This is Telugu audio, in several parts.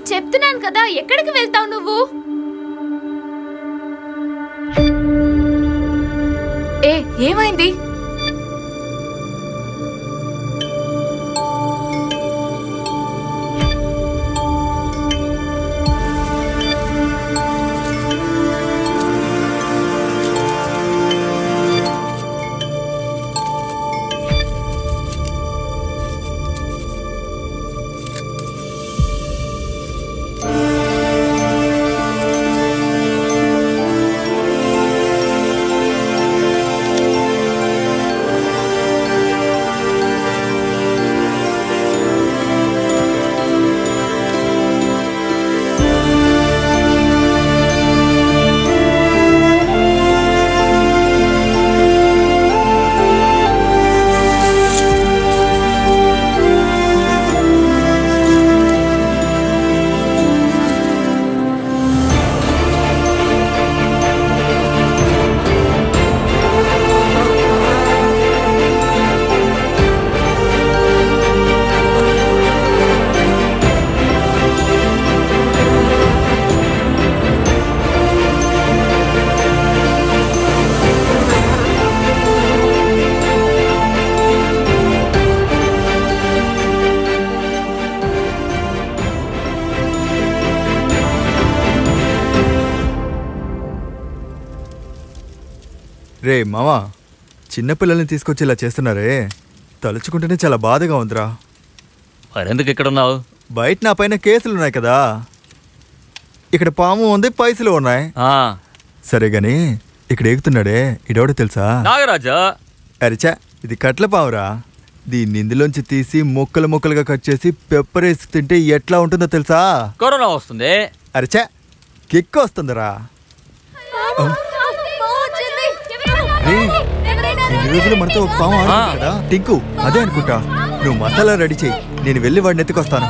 చెప్తున్నాను కదా, ఎక్కడికి వెళ్తావు నువ్వు? ఏమైంది? రే మావా, చిన్నపిల్లల్ని తీసుకొచ్చి ఇలా చేస్తున్నారే, తలుచుకుంటేనే చాలా బాధగా ఉందిరా. మరెందుకు ఇక్కడున్నావు? బయట నా పైన కేసులున్నాయి కదా, ఇక్కడ పాము ఉంది, పైసలు ఉన్నాయి. సరే గాని ఇక్కడ ఎక్కుతున్నాడే ఇడెవడో తెలుసా? నాగరాజా. అరిచా, ఇది కట్ల పావురా. దీన్ని ఇందులోంచి తీసి ముక్కలు ముక్కలుగా కట్ చేసి పెప్పర్ వేసి తింటే ఎట్లా ఉంటుందో తెలుసా? కరోనా వస్తుంది. అరిచా, కిక్ వస్తుందిరా. ఈ రోజులు మనతో ఒక పాము ఆడుతుంది కదా, టింకు, అదే అనుకుంటా. నువ్వు మసాలా రెడీ చేయి, నేను వెళ్ళి వాడిని ఎత్తుకొస్తాను.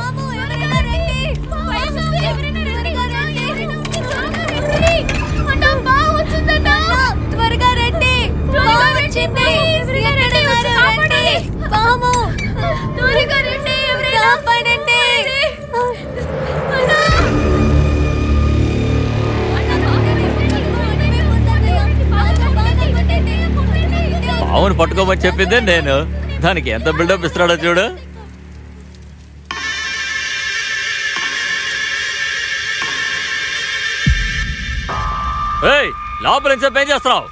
పావును పట్టుకోమని చెప్పిందే నేను. దానికి ఎంత బిల్డప్ ఇస్తున్నాడో చూడు. లోపల నుంచి ఏం చేస్తున్నావు?